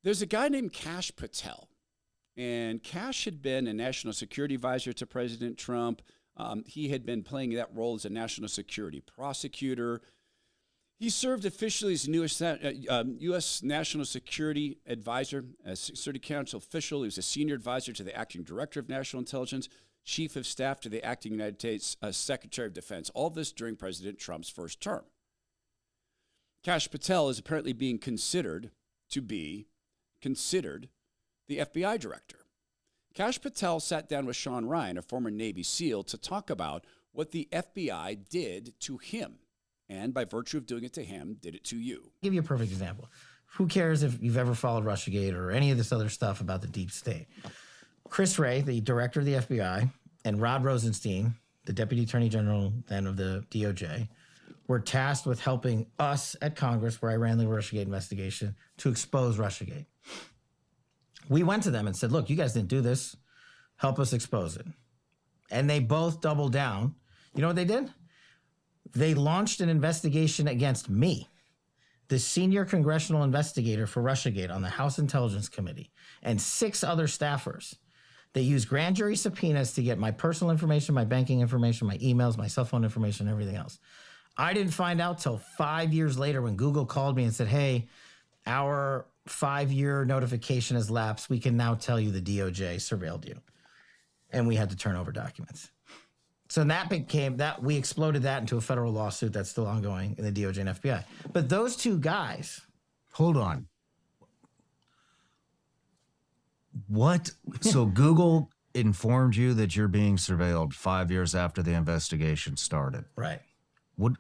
There's a guy named Kash Patel, and Kash had been a national security advisor to President Trump. He had been playing that role as a national security prosecutor. He served officially as U.S. National Security Advisor, as Security Council official. He was a senior advisor to the acting director of national intelligence, chief of staff to the acting United States Secretary of Defense. All this during President Trump's first term. Kash Patel is apparently being considered the FBI director. Kash Patel sat down with Sean Ryan, a former Navy SEAL, to talk about what the FBI did to him. And by virtue of doing it to him, did it to you. I'll give you a perfect example. Who cares if you've ever followed Russiagate or any of this other stuff about the deep state? Chris Wray, the director of the FBI, and Rod Rosenstein, the deputy attorney general then of the DOJ, were tasked with helping us at Congress, where I ran the Russiagate investigation, to expose Russiagate. We went to them and said, look, you guys didn't do this. Help us expose it. And they both doubled down. You know what they did? They launched an investigation against me, the senior congressional investigator for Russiagate on the House Intelligence Committee, and 6 other staffers. They used grand jury subpoenas to get my personal information, my banking information, my emails, my cell phone information, and everything else. I didn't find out till 5 years later when Google called me and said, hey, our 5-year notification has lapsed. We can now tell you the DOJ surveilled you. And we had to turn over documents. So that we exploded that into a federal lawsuit that's still ongoing in the DOJ and FBI. But those two guys. Hold on. What? So Google informed you that you're being surveilled 5 years after the investigation started. Right. What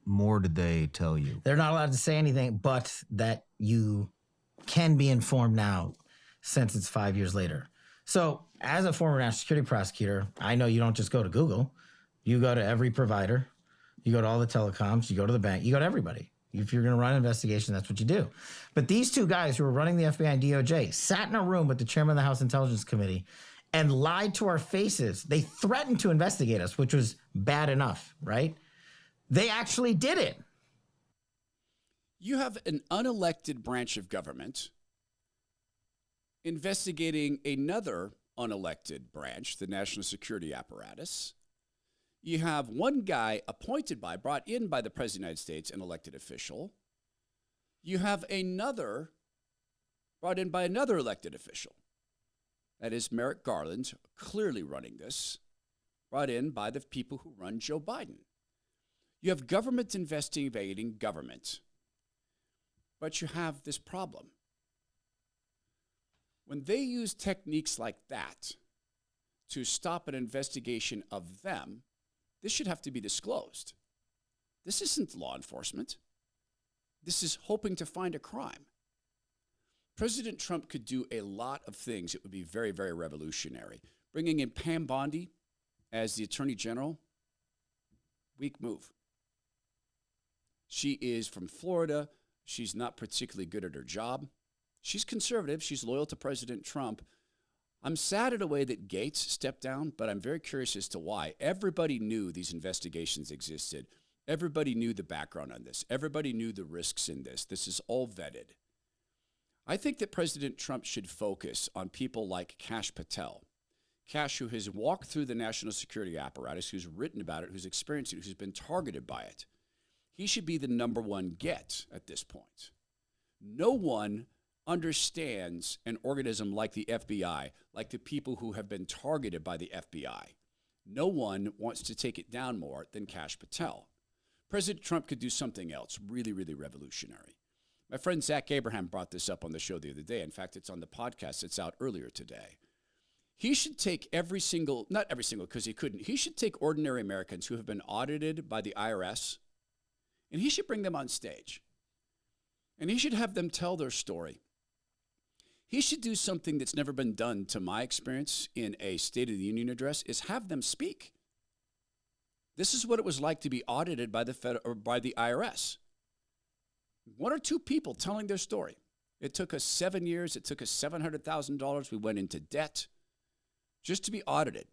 more did they tell you? They're not allowed to say anything, but that you can be informed now since it's 5 years later. So as a former national security prosecutor, I know you don't just go to Google. You go to every provider. You go to all the telecoms. You go to the bank. You go to everybody. If you're going to run an investigation, that's what you do. But these two guys who were running the FBI and DOJ sat in a room with the chairman of the House Intelligence Committee and lied to our faces. They threatened to investigate us, which was bad enough, right? They actually did it. You have an unelected branch of government investigating another unelected branch, the national security apparatus. You have one guy brought in by the President of the United States, an elected official. You have another brought in by another elected official. That is Merrick Garland, clearly running this, brought in by the people who run Joe Biden. You have government investigating government, but you have this problem. When they use techniques like that to stop an investigation of them, this should have to be disclosed. This isn't law enforcement. This is hoping to find a crime. President Trump could do a lot of things that would be very, very revolutionary. Bringing in Pam Bondi as the Attorney General, weak move. She is from Florida. She's not particularly good at her job. She's conservative. She's loyal to President Trump. I'm sad in a way that Gates stepped down, but I'm very curious as to why. Everybody knew these investigations existed. Everybody knew the background on this. Everybody knew the risks in this. This is all vetted. I think that President Trump should focus on people like Kash Patel. Kash, who has walked through the national security apparatus, who's written about it, who's experienced it, who's been targeted by it. He should be the number one get at this point. No one understands an organism like the FBI, like the people who have been targeted by the FBI. No one wants to take it down more than Kash Patel. President Trump could do something else really, really revolutionary. My friend Zach Abraham brought this up on the show the other day. In fact, it's on the podcast. It's out earlier today. He should take not every single, because he couldn't. He should take ordinary Americans who have been audited by the IRS, and he should bring them on stage. And he should have them tell their story. He should do something that's never been done, to my experience, in a State of the Union address, is have them speak. This is what it was like to be audited by the IRS. One or two people telling their story. It took us 7 years. It took us $700,000. We went into debt just to be audited.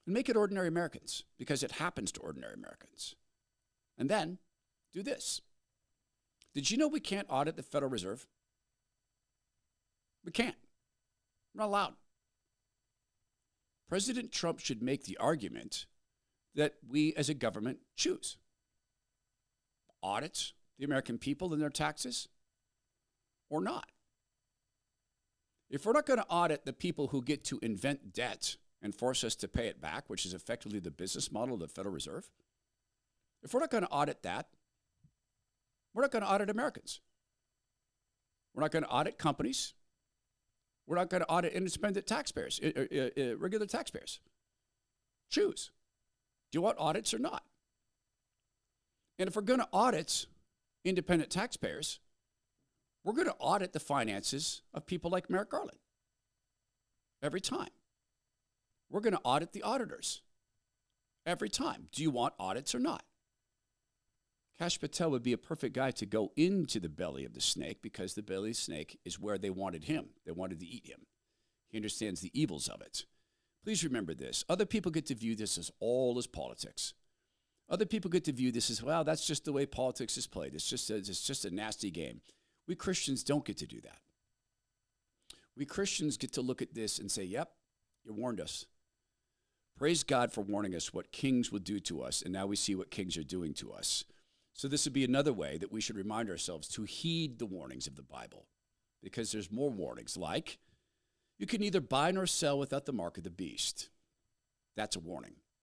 And make it ordinary Americans, because it happens to ordinary Americans. And then do this. Did you know we can't audit the Federal Reserve? We can't. We're not allowed. President Trump should make the argument that we as a government choose. Audit the American people and their taxes or not. If we're not going to audit the people who get to invent debt and force us to pay it back, which is effectively the business model of the Federal Reserve, if we're not going to audit that, we're not going to audit Americans. We're not going to audit companies. We're not going to audit independent taxpayers, regular taxpayers. Choose. Do you want audits or not? And if we're going to audit independent taxpayers, we're going to audit the finances of people like Merrick Garland. Every time. We're going to audit the auditors. Every time. Do you want audits or not? Kash Patel would be a perfect guy to go into the belly of the snake because the belly of the snake is where they wanted him. They wanted to eat him. He understands the evils of it. Please remember this. Other people get to view this as all as politics. Other people get to view this as, well, that's just the way politics is played. It's just a nasty game. We Christians don't get to do that. We Christians get to look at this and say, yep, you warned us. Praise God for warning us what kings will do to us, and now we see what kings are doing to us. So this would be another way that we should remind ourselves to heed the warnings of the Bible, because there's more warnings, like you can neither buy nor sell without the mark of the beast. That's a warning.